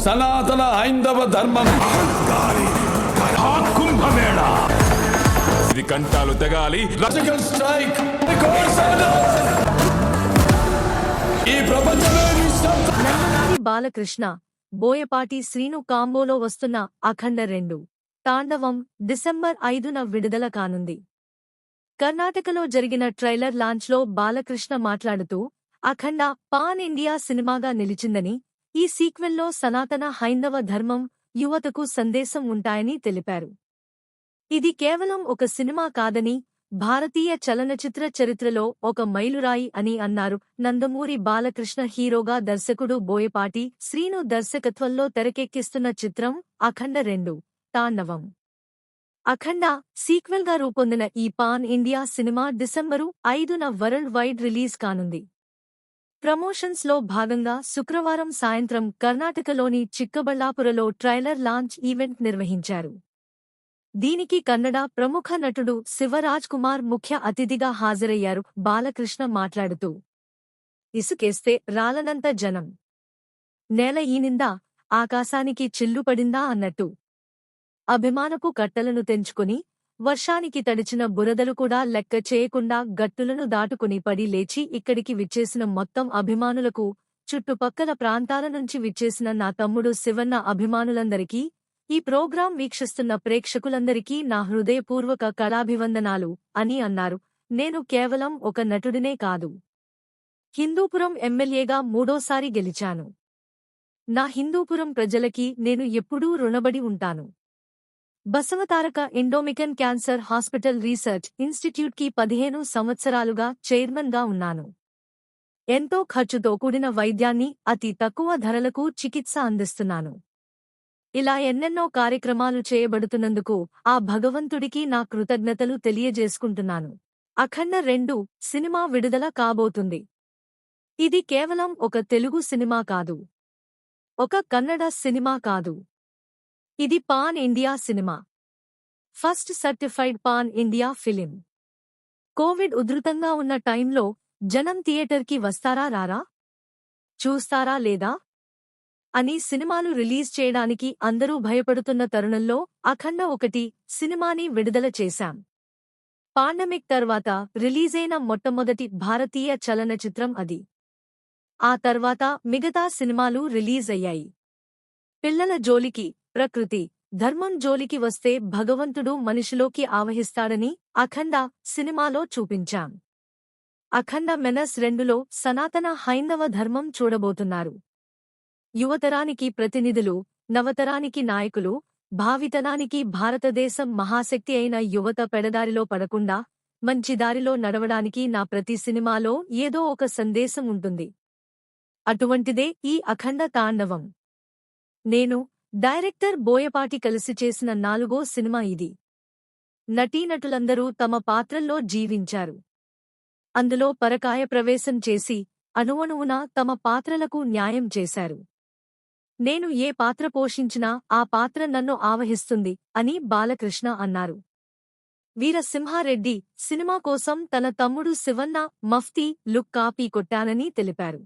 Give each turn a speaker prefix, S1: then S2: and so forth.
S1: సనాతన హైందవ ధర్మం
S2: కుంభమేళ ఇది కంటాలు తెగాలి.
S1: స్ట్రైక్ ఈ ప్రపంచమే
S3: బాలకృష్ణ బోయపాటి శ్రీను కాంబోలో వస్తున్న అఖండ 2 తాండవం డిసెంబర్ 5న విడుదల కానుంది. కర్ణాటకలో జరిగిన ట్రైలర్ లాంచ్లో బాలకృష్ణ మాట్లాడుతూ అఖండ పాన్ ఇండియా సినిమాగా నిలిచిందని, ఈ సీక్వెల్లో సనాతన హైందవ ధర్మం, యువతకు సందేశం ఉంటాయని తెలిపారు. ఇది కేవలం ఒక సినిమా కాదని, భారతీయ చలనచిత్ర చరిత్రలో ఒక మైలురాయి అని అన్నారు. నందమూరి బాలకృష్ణ హీరోగా దర్శకుడు బోయపాటి శ్రీను దర్శకత్వంలో తెరకెక్కిస్తున్న చిత్రం అఖండ 2 తాండవం. అఖండ సీక్వెల్గా రూపొందిన ఈ పాన్ ఇండియా సినిమా డిసెంబరు 5న వరల్డ్ వైడ్ రిలీజ్ కానుంది. ప్రమోషన్స్లో భాగంగా శుక్రవారం సాయంత్రం కర్ణాటకలోని చిక్కబళ్ళాపురలో ట్రైలర్ లాంచ్ ఈవెంట్ నిర్వహించారు. దీనికి కన్నడ ప్రముఖ నటుడు శివరాజ్ కుమార్ ముఖ్య అతిథిగా హాజరయ్యారు. బాలకృష్ణ మాట్లాడుతూ, ఇసుకేస్తే రాలనంత జనం, నేల ఈనిందా, ఆకాశానికి చిల్లుపడిందా అన్నట్టు అభిమానపు కట్టలను తెంచుకుని, వర్షానికి తడిచిన బురదలు కూడా లెక్క చేయకుండా గట్టులను దాటుకుని పడి లేచి ఇక్కడికి విచ్చేసిన మొత్తం అభిమానులకు, చుట్టుపక్కల ప్రాంతాల నుంచి విచ్చేసిన నా తమ్ముడు శివన్న అభిమానులందరికీ, ఈ ప్రోగ్రాం వీక్షిస్తున్న ప్రేక్షకులందరికీ నా హృదయపూర్వక కళాభివందనాలు అని అన్నారు. నేను కేవలం ఒక నటుడినే కాదు, హిందూపురం ఎమ్మెల్యేగా 3వ సారి గెలిచాను. నా హిందూపురం ప్రజలకి నేను ఎప్పుడూ రుణబడి ఉంటాను. బసవతారక ఎండోమికన్ క్యాన్సర్ హాస్పిటల్ రీసెర్చ్ ఇన్స్టిట్యూట్కి 15 సంవత్సరాలుగా చైర్మన్గా ఉన్నాను. ఎంతో ఖర్చుతో కూడిన వైద్యాన్ని అతి తక్కువ ధరలకు చికిత్స అందిస్తున్నాను. ఇలా ఎన్నెన్నో కార్యక్రమాలు చేయబడుతున్నందుకు ఆ భగవంతుడికి నా కృతజ్ఞతలు తెలియజేసుకుంటున్నాను. అఖండ 2 సినిమా విడుదల కాబోతుంది. ఇది కేవలం ఒక తెలుగు సినిమా కాదు, ఒక కన్నడ సినిమా కాదు. ఇది pan India cinema, first certified pan India film. Covid ఉధృతంగా ఉన్న టైంలో జనం థియేటర్కి వస్తారా రారా, చూస్తారా లేదా అని సినిమాలు రిలీజ్ చేయడానికి అందరూ భయపడుతున్న తరుణంలో అఖండ 1 సినిమాని విడుదల చేశాం. పాండమిక్ తర్వాత రిలీజైన మొట్టమొదటి భారతీయ చలనచిత్రం అది. ఆ తర్వాత మిగతా సినిమాలు రిలీజ్ అయ్యాయి. పిల్లల జోలికి, ప్రకృతి, ధర్మం జోలికి వస్తే భగవంతుడు మనిషిలోకి ఆవహిస్తాడని అఖండ సినిమాలో చూపించాం. అఖండ మెనస్ 2లో సనాతన హైందవ ధర్మం చూడబోతున్నారు. యువతరానికి ప్రతినిధులు, నవతరానికి నాయకులు, భావితరానికి భారతదేశం మహాశక్తి అయిన యువత పెడదారిలో పడకుండా మంచిదారిలో నడవడానికి నా ప్రతి సినిమాలో ఏదో ఒక సందేశం ఉంటుంది. అటువంటిదే ఈ అఖండ తాండవం. నేను, డైరెక్టర్ బోయపాటి కలిసి చేసిన 4వ సినిమా ఇది. నటీనటులందరూ తమ పాత్రల్లో జీవించారు. అందులో పరకాయ ప్రవేశం చేసి అణువణువునా తమ పాత్రలకు న్యాయం చేశారు. నేను ఏ పాత్ర పోషించినా ఆ పాత్ర నన్ను ఆవహిస్తుంది అని బాలకృష్ణ అన్నారు. వీరసింహారెడ్డి సినిమా కోసం తన తమ్ముడు శివన్న మఫ్తీ లుక్ కాపీ కొట్టానని తెలిపారు.